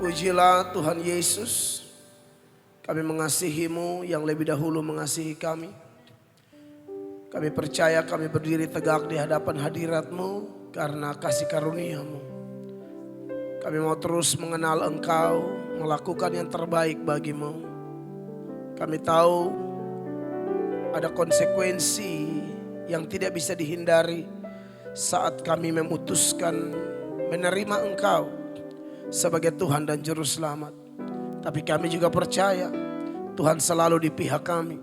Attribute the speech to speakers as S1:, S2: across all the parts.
S1: Terpujilah Tuhan Yesus. Kami mengasihi-Mu yang lebih dahulu mengasihi kami. Kami percaya kami berdiri tegak di hadapan hadirat-Mu karena kasih karunia-Mu. Kami mau terus mengenal Engkau, melakukan yang terbaik bagi-Mu. Kami tahu ada konsekuensi yang tidak bisa dihindari saat kami memutuskan menerima Engkau sebagai Tuhan dan Juru Selamat. Tapi kami juga percaya Tuhan selalu di pihak kami.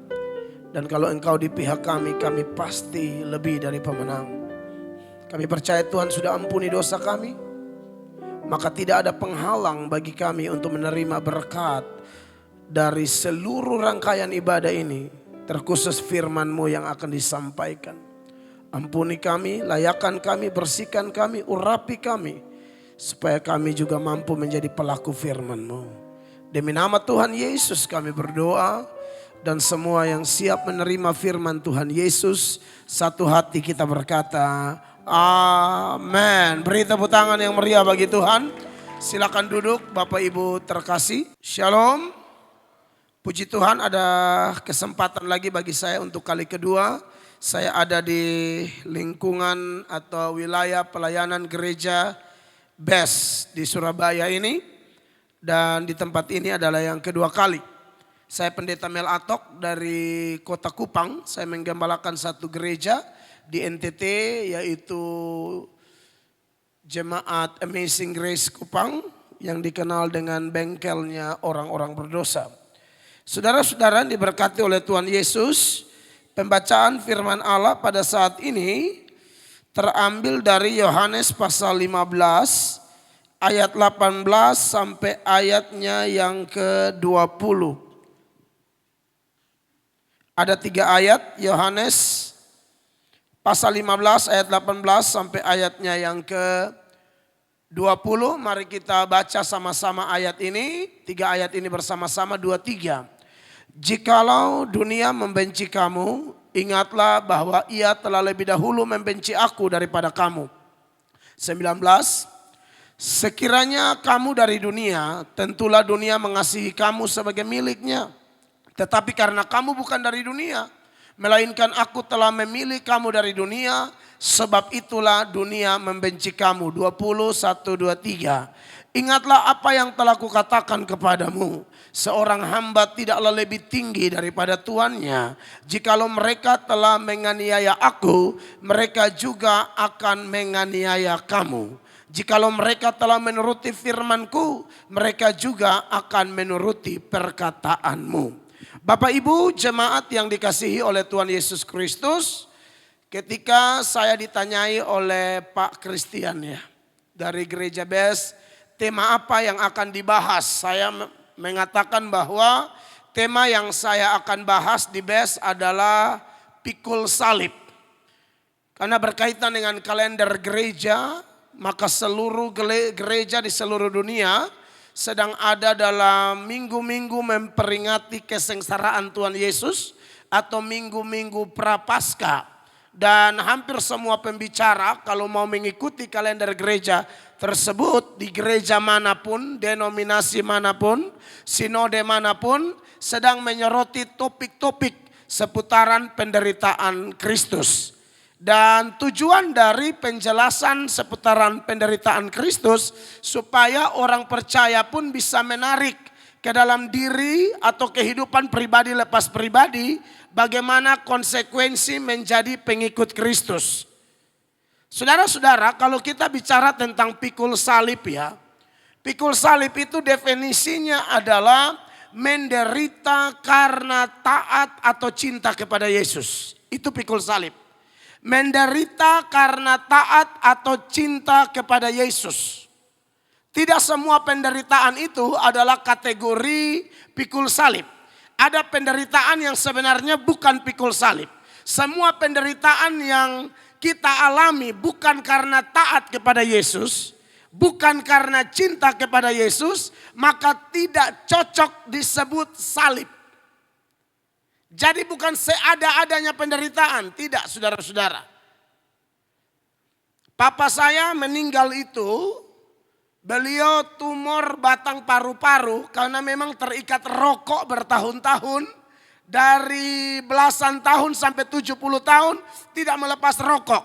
S1: Dan kalau Engkau di pihak kami, kami pasti lebih dari pemenang. Kami percaya Tuhan sudah ampuni dosa kami. Maka tidak ada penghalang bagi kami untuk menerima berkat dari seluruh rangkaian ibadah ini. Terkhusus firman-Mu yang akan disampaikan. Ampuni kami, layakkan kami, bersihkan kami, urapi kami. Supaya kami juga mampu menjadi pelaku firman-Mu. Demi nama Tuhan Yesus kami berdoa. Dan semua yang siap menerima firman Tuhan Yesus, satu hati kita berkata, amin. Beri tepuk tangan yang meriah bagi Tuhan. Silakan duduk Bapak Ibu terkasih. Shalom. Puji Tuhan, ada kesempatan lagi bagi saya untuk kali kedua. Saya ada di lingkungan atau wilayah pelayanan gereja BES di Surabaya ini. Dan di tempat ini adalah yang kedua kali. Saya pendeta Mel Atok dari Kota Kupang. Saya menggembalakan satu gereja di NTT yaitu Jemaat Amazing Grace Kupang yang dikenal dengan bengkelnya orang-orang berdosa. Saudara-saudara diberkati oleh Tuhan Yesus, pembacaan firman Allah pada saat ini terambil dari Yohanes pasal 15 ayat 18 sampai ayatnya yang ke-20. Ada 3 ayat Yohanes pasal 15 ayat 18 sampai ayatnya yang ke-20. Mari kita baca sama-sama ayat ini. 3 ayat ini bersama-sama 2-3. Jikalau dunia membenci kamu, ingatlah bahwa ia telah lebih dahulu membenci aku daripada kamu. 19. Sekiranya kamu dari dunia, tentulah dunia mengasihi kamu sebagai miliknya. Tetapi karena kamu bukan dari dunia, melainkan aku telah memilih kamu dari dunia, sebab itulah dunia membenci kamu. 21-23. Ingatlah apa yang telah kukatakan kepadamu. Seorang hamba tidaklah lebih tinggi daripada tuannya. Jikalau mereka telah menganiaya aku, mereka juga akan menganiaya kamu. Jikalau mereka telah menuruti firman-Ku, mereka juga akan menuruti perkataanmu. Bapak Ibu jemaat yang dikasihi oleh Tuhan Yesus Kristus, ketika saya ditanyai oleh Pak Christian ya dari gereja BES, tema apa yang akan dibahas? Saya mengatakan bahwa tema yang saya akan bahas di BES adalah pikul salib. Karena berkaitan dengan kalender gereja, maka seluruh gereja di seluruh dunia sedang ada dalam minggu-minggu memperingati kesengsaraan Tuhan Yesus atau minggu-minggu prapaskah. Dan hampir semua pembicara kalau mau mengikuti kalender gereja tersebut di gereja manapun, denominasi manapun, sinode manapun sedang menyoroti topik-topik seputaran penderitaan Kristus. Dan tujuan dari penjelasan seputaran penderitaan Kristus supaya orang percaya pun bisa menarik ke dalam diri atau kehidupan pribadi lepas pribadi bagaimana konsekuensi menjadi pengikut Kristus. Saudara-saudara, kalau kita bicara tentang pikul salib ya, pikul salib itu definisinya adalah menderita karena taat atau cinta kepada Yesus. Itu pikul salib. Menderita karena taat atau cinta kepada Yesus. Tidak semua penderitaan itu adalah kategori pikul salib. Ada penderitaan yang sebenarnya bukan pikul salib. Semua penderitaan yang kita alami bukan karena taat kepada Yesus, bukan karena cinta kepada Yesus, maka tidak cocok disebut salib. Jadi bukan seada-adanya penderitaan, tidak saudara-saudara. Papa saya meninggal itu Beliau tumor batang paru-paru karena memang terikat rokok bertahun-tahun. Dari belasan tahun sampai 70 tahun tidak melepas rokok.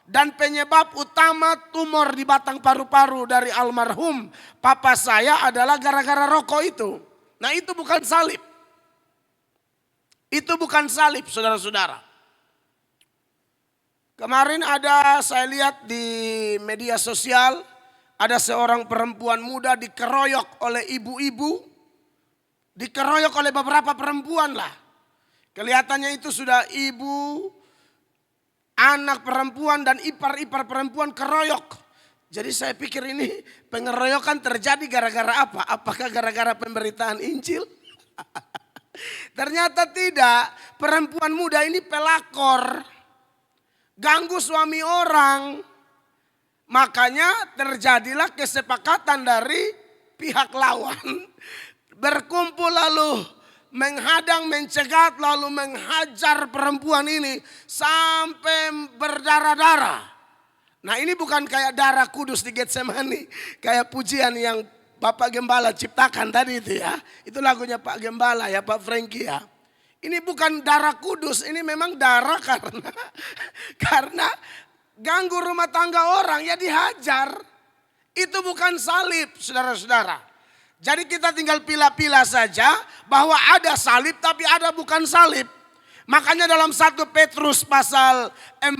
S1: Dan penyebab utama tumor di batang paru-paru dari almarhum papa saya adalah gara-gara rokok itu. Nah itu bukan salib. Itu bukan salib saudara-saudara. Kemarin saya lihat di media sosial. Ada seorang perempuan muda dikeroyok oleh ibu-ibu. Dikeroyok oleh beberapa perempuan lah. Kelihatannya itu sudah ibu, anak perempuan dan ipar-ipar perempuan keroyok. Jadi saya pikir ini pengeroyokan terjadi gara-gara apa? Apakah gara-gara pemberitaan Injil? Ternyata tidak. Perempuan muda ini pelakor. Ganggu suami orang. Makanya terjadilah kesepakatan dari pihak lawan. Berkumpul lalu menghadang, mencegat, lalu menghajar perempuan ini sampai berdarah-darah. Nah ini bukan kayak darah kudus di Getsemani. Kayak pujian yang Bapak Gembala ciptakan tadi itu ya. Itu lagunya Pak Gembala ya, Pak Frankie ya. Ini bukan darah kudus, ini memang darah karena ganggu rumah tangga orang ya dihajar. Itu bukan salib saudara-saudara. Jadi kita tinggal pilah-pilah saja bahwa ada salib tapi ada bukan salib. Makanya dalam 1 Petrus pasal 4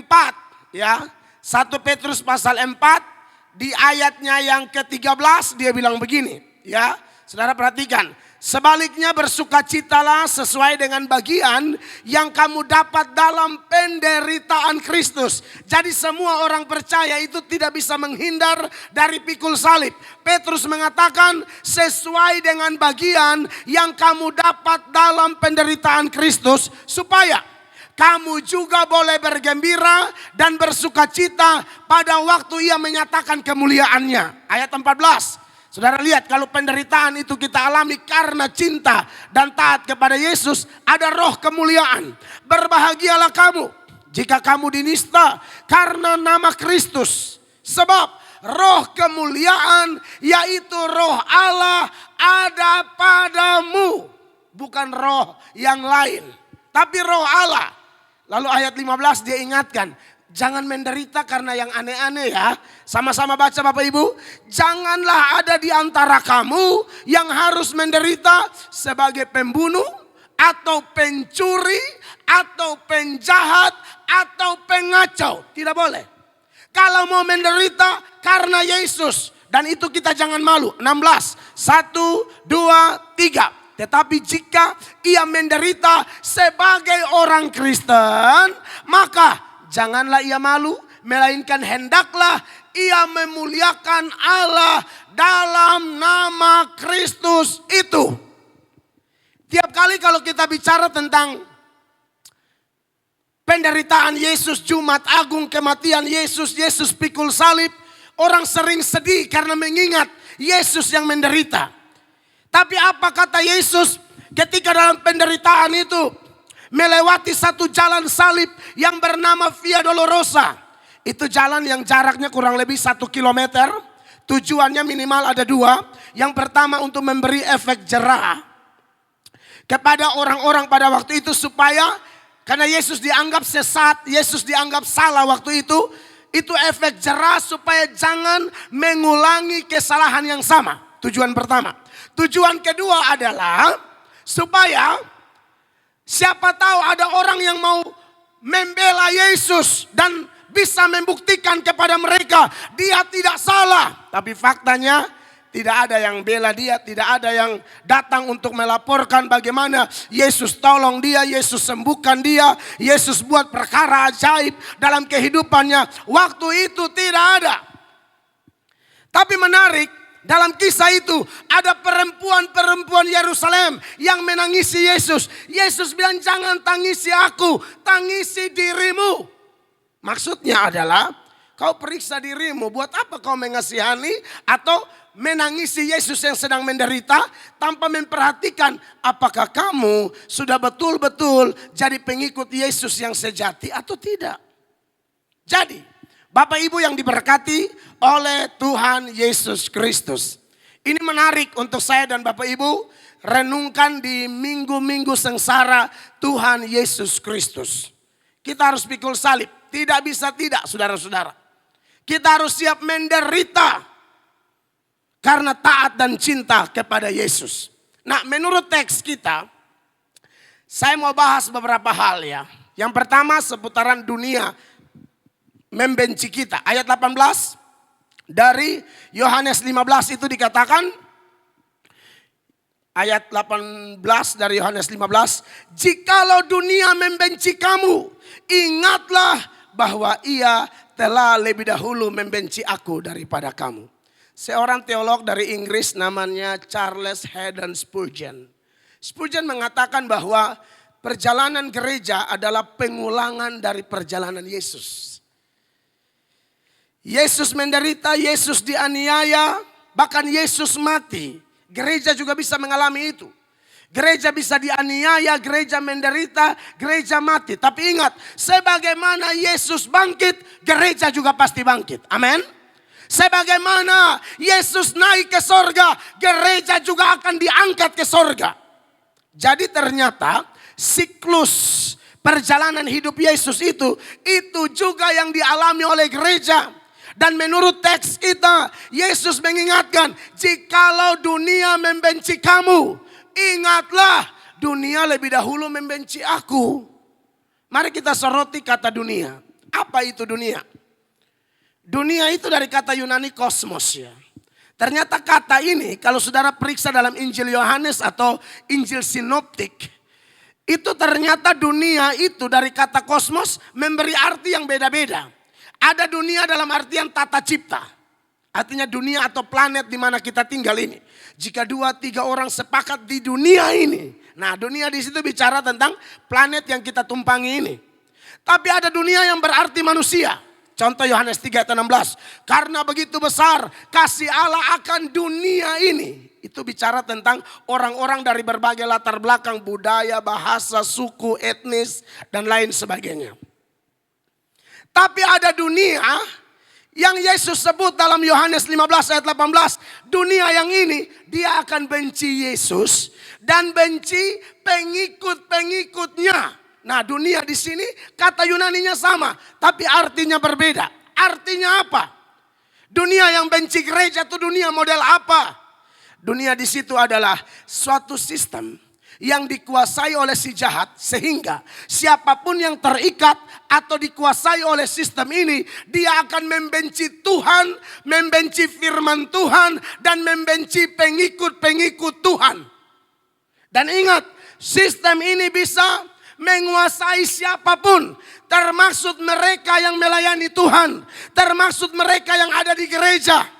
S1: ya. 1 Petrus pasal 4 di ayatnya yang ke-13 dia bilang begini ya. Saudara perhatikan. Sebaliknya bersukacitalah sesuai dengan bagian yang kamu dapat dalam penderitaan Kristus. Jadi semua orang percaya itu tidak bisa menghindar dari pikul salib. Petrus mengatakan sesuai dengan bagian yang kamu dapat dalam penderitaan Kristus. Supaya kamu juga boleh bergembira dan bersukacita pada waktu ia menyatakan kemuliaannya. Ayat 14. Saudara lihat kalau penderitaan itu kita alami karena cinta dan taat kepada Yesus, ada roh kemuliaan. Berbahagialah kamu jika kamu dinista karena nama Kristus. Sebab roh kemuliaan yaitu roh Allah ada padamu. Bukan roh yang lain, tapi roh Allah. Lalu ayat 15 dia ingatkan. Jangan menderita karena yang aneh-aneh ya. Sama-sama baca Bapak Ibu. Janganlah ada di antara kamu yang harus menderita sebagai pembunuh atau pencuri atau penjahat atau pengacau. Tidak boleh. Kalau mau menderita karena Yesus. Dan itu kita jangan malu. 16. 1, 2, 3. Tetapi jika ia menderita sebagai orang Kristen, maka janganlah ia malu, melainkan hendaklah ia memuliakan Allah dalam nama Kristus itu. Tiap kali kalau kita bicara tentang penderitaan Yesus, Jumat Agung, kematian Yesus, Yesus pikul salib, orang sering sedih karena mengingat Yesus yang menderita. Tapi apa kata Yesus ketika dalam penderitaan itu? Melewati satu jalan salib yang bernama Via Dolorosa. Itu jalan yang jaraknya kurang lebih 1 kilometer. Tujuannya minimal ada 2. Yang pertama untuk memberi efek jerah kepada orang-orang pada waktu itu. Supaya karena Yesus dianggap sesat, Yesus dianggap salah waktu itu. Itu efek jerah supaya jangan mengulangi kesalahan yang sama. Tujuan pertama. Tujuan kedua adalah supaya siapa tahu ada orang yang mau membela Yesus dan bisa membuktikan kepada mereka dia tidak salah. Tapi faktanya tidak ada yang bela dia, tidak ada yang datang untuk melaporkan bagaimana Yesus tolong dia, Yesus sembuhkan dia, Yesus buat perkara ajaib dalam kehidupannya. Waktu itu tidak ada. Tapi menarik, dalam kisah itu ada perempuan-perempuan Yerusalem yang menangisi Yesus. Yesus bilang jangan tangisi aku, tangisi dirimu. Maksudnya adalah kau periksa dirimu, buat apa kau mengasihani atau menangisi Yesus yang sedang menderita tanpa memperhatikan apakah kamu sudah betul-betul jadi pengikut Yesus yang sejati atau tidak. Jadi Bapak Ibu yang diberkati oleh Tuhan Yesus Kristus. Ini menarik untuk saya dan Bapak Ibu renungkan di minggu-minggu sengsara Tuhan Yesus Kristus. Kita harus pikul salib, tidak bisa tidak saudara-saudara. Kita harus siap menderita karena taat dan cinta kepada Yesus. Nah, menurut teks kita, saya mau bahas beberapa hal ya. Yang pertama seputaran dunia membenci kita. Ayat 18 dari Yohanes 15 itu dikatakan, ayat 18 dari Yohanes 15, jikalau dunia membenci kamu, ingatlah bahwa ia telah lebih dahulu membenci aku daripada kamu. Seorang teolog dari Inggris namanya Charles Haddon Spurgeon. Spurgeon mengatakan bahwa perjalanan gereja adalah pengulangan dari perjalanan Yesus. Yesus menderita, Yesus dianiaya, bahkan Yesus mati. Gereja juga bisa mengalami itu. Gereja bisa dianiaya, gereja menderita, gereja mati. Tapi ingat, sebagaimana Yesus bangkit, gereja juga pasti bangkit. Amin. Sebagaimana Yesus naik ke sorga, gereja juga akan diangkat ke sorga. Jadi ternyata siklus perjalanan hidup Yesus itu juga yang dialami oleh gereja. Dan menurut teks kita, Yesus mengingatkan, jikalau dunia membenci kamu, ingatlah dunia lebih dahulu membenci aku. Mari kita soroti kata dunia. Apa itu dunia? Dunia itu dari kata Yunani kosmos ya. Ternyata kata ini kalau saudara periksa dalam Injil Yohanes atau Injil Sinoptik, itu ternyata dunia itu dari kata kosmos memberi arti yang beda-beda. Ada dunia dalam artian tata cipta. Artinya dunia atau planet di mana kita tinggal ini. Jika 2-3 orang sepakat di dunia ini. Nah, dunia di situ bicara tentang planet yang kita tumpangi ini. Tapi ada dunia yang berarti manusia. Contoh Yohanes 3 ayat 16. Karena begitu besar kasih Allah akan dunia ini. Itu bicara tentang orang-orang dari berbagai latar belakang, budaya, bahasa, suku, etnis, dan lain sebagainya. Tapi ada dunia yang Yesus sebut dalam Yohanes 15 ayat 18. Dunia yang ini dia akan benci Yesus dan benci pengikut-pengikutnya. Nah, dunia di sini kata Yunaninya sama tapi artinya berbeda. Artinya apa? Dunia yang benci gereja itu dunia model apa? Dunia di situ adalah suatu sistem yang dikuasai oleh si jahat sehingga siapapun yang terikat atau dikuasai oleh sistem ini, dia akan membenci Tuhan, membenci firman Tuhan, dan membenci pengikut-pengikut Tuhan. Dan ingat, sistem ini bisa menguasai siapapun, termasuk mereka yang melayani Tuhan, termasuk mereka yang ada di gereja.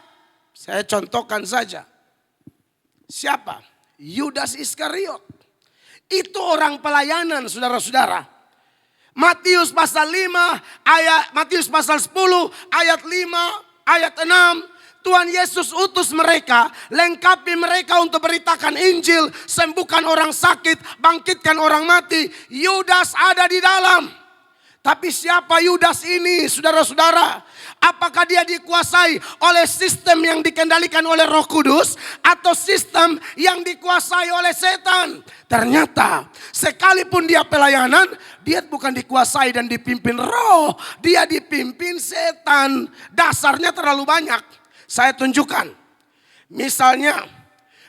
S1: Saya contohkan saja. Siapa? Yudas Iskariot. Itu orang pelayanan saudara-saudara. Matius pasal 5, Matius pasal 10, ayat 5, ayat 6. Tuhan Yesus utus mereka, lengkapi mereka untuk beritakan Injil, sembuhkan orang sakit, bangkitkan orang mati. Yudas ada di dalam. Tapi siapa Yudas ini saudara-saudara? Apakah dia dikuasai oleh sistem yang dikendalikan oleh Roh Kudus atau sistem yang dikuasai oleh setan? Ternyata sekalipun dia pelayanan, dia bukan dikuasai dan dipimpin roh, dia dipimpin setan. Dasarnya terlalu banyak. Saya tunjukkan. Misalnya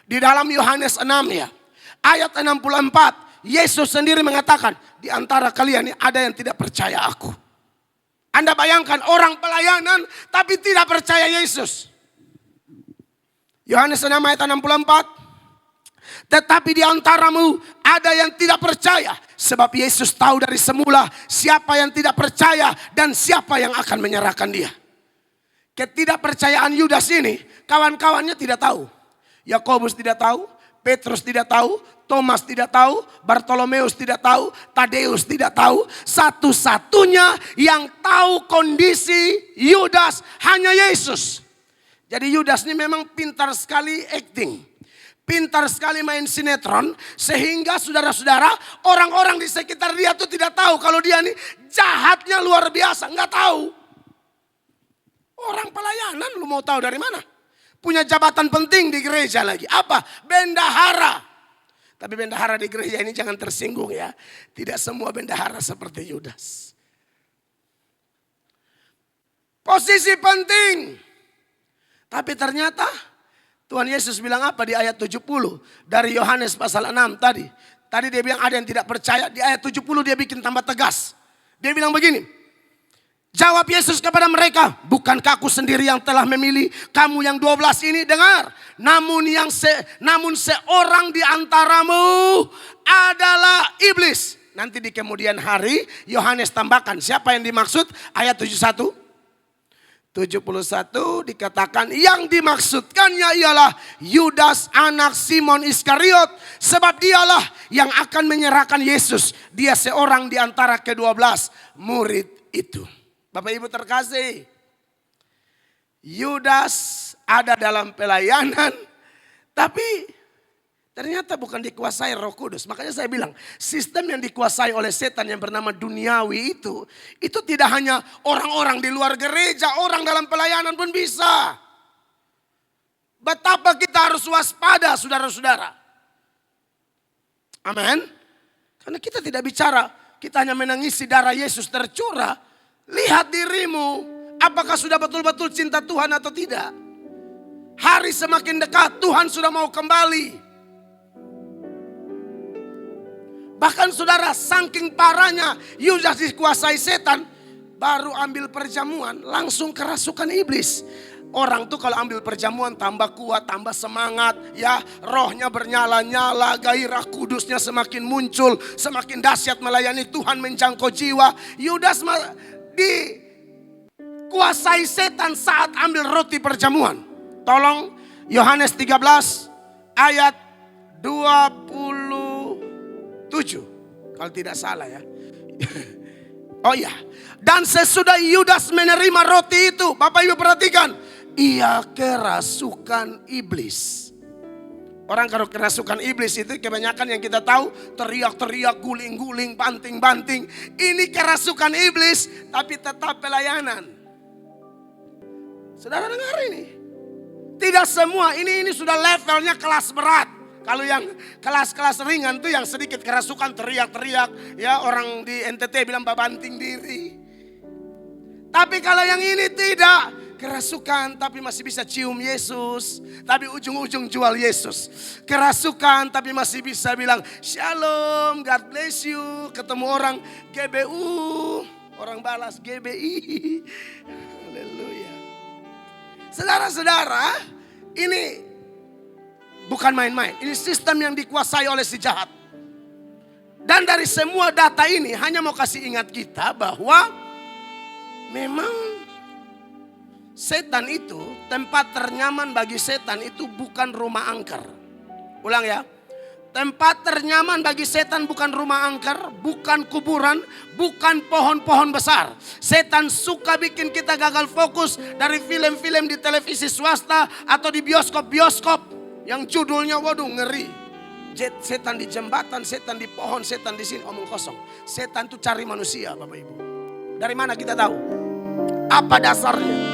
S1: di dalam Yohanes 6 ya, ayat 64. Yesus sendiri mengatakan, di antara kalian ini ada yang tidak percaya aku. Anda bayangkan orang pelayanan tapi tidak percaya Yesus. Yohanes 6 ayat 64. Tetapi di antaramu ada yang tidak percaya. Sebab Yesus tahu dari semula siapa yang tidak percaya dan siapa yang akan menyerahkan dia. Ketidakpercayaan Yudas ini kawan-kawannya tidak tahu. Yakobus tidak tahu, Petrus tidak tahu, Thomas tidak tahu, Bartolomeus tidak tahu, Tadeus tidak tahu. Satu-satunya yang tahu kondisi Yudas hanya Yesus. Jadi Yudas ini memang pintar sekali acting. Pintar sekali main sinetron. Sehingga saudara-saudara, orang-orang di sekitar dia tuh tidak tahu kalau dia ini jahatnya luar biasa. Enggak tahu. Orang pelayanan, lu mau tahu dari mana? Punya jabatan penting di gereja lagi. Apa? Bendahara. Tapi bendahara di gereja ini jangan tersinggung ya. Tidak semua bendahara seperti Yudas. Posisi penting. Tapi ternyata Tuhan Yesus bilang apa di ayat 70 dari Yohanes pasal 6 tadi. Tadi dia bilang ada yang tidak percaya. Di ayat 70 dia bikin tambah tegas. Dia bilang begini. Jawab Yesus kepada mereka, bukankah aku sendiri yang telah memilih kamu yang 12 ini? Dengar, namun seorang di antaramu adalah iblis. Nanti di kemudian hari Yohanes tambahkan siapa yang dimaksud? Ayat 71 dikatakan yang dimaksudkannya ialah Yudas anak Simon Iskariot. Sebab dialah yang akan menyerahkan Yesus. Dia seorang di antara ke-12 murid itu. Bapak Ibu terkasih, Yudas ada dalam pelayanan, tapi ternyata bukan dikuasai Roh Kudus. Makanya saya bilang, sistem yang dikuasai oleh setan yang bernama duniawi itu tidak hanya orang-orang di luar gereja, orang dalam pelayanan pun bisa. Betapa kita harus waspada saudara-saudara. Amin. Karena kita tidak bicara, kita hanya menangisi darah Yesus tercurah. Lihat dirimu, apakah sudah betul-betul cinta Tuhan atau tidak. Hari semakin dekat, Tuhan sudah mau kembali. Bahkan saudara, saking parahnya Yudas dikuasai setan, baru ambil perjamuan, langsung kerasukan iblis. Orang tuh kalau ambil perjamuan tambah kuat, tambah semangat, ya rohnya bernyala-nyala, gairah kudusnya semakin muncul, semakin dahsyat melayani Tuhan, menjangkau jiwa. Yudas dikuasai setan saat ambil roti perjamuan. Tolong Yohanes 13 ayat 27. Kalau tidak salah ya. Oh iya. Dan sesudah Yudas menerima roti itu, Bapak Ibu perhatikan, ia kerasukan iblis. Orang kalau kerasukan iblis itu kebanyakan yang kita tahu teriak-teriak, guling-guling, banting-banting. Ini kerasukan iblis tapi tetap pelayanan. Saudara dengar ini. Tidak semua, ini sudah levelnya kelas berat. Kalau yang kelas-kelas ringan tuh yang sedikit kerasukan teriak-teriak. Ya orang di NTT bilang banting diri. Tapi kalau yang ini tidak. Kerasukan tapi masih bisa cium Yesus. Tapi ujung-ujung jual Yesus. Kerasukan tapi masih bisa bilang shalom, God bless you. Ketemu orang GBU, orang balas GBI. Haleluya. Saudara-saudara, ini bukan main-main. Ini sistem yang dikuasai oleh si jahat. Dan dari semua data ini hanya mau kasih ingat kita bahwa memang setan itu, tempat ternyaman bagi setan itu bukan rumah angker. Ulang ya. Tempat ternyaman bagi setan bukan rumah angker, bukan kuburan, bukan pohon-pohon besar. Setan suka bikin kita gagal fokus dari film-film di televisi swasta atau di bioskop-bioskop yang judulnya waduh ngeri. Setan di jembatan, setan di pohon, setan di sini, omong kosong. Setan itu cari manusia, Bapak Ibu. Dari mana kita tahu? Apa dasarnya?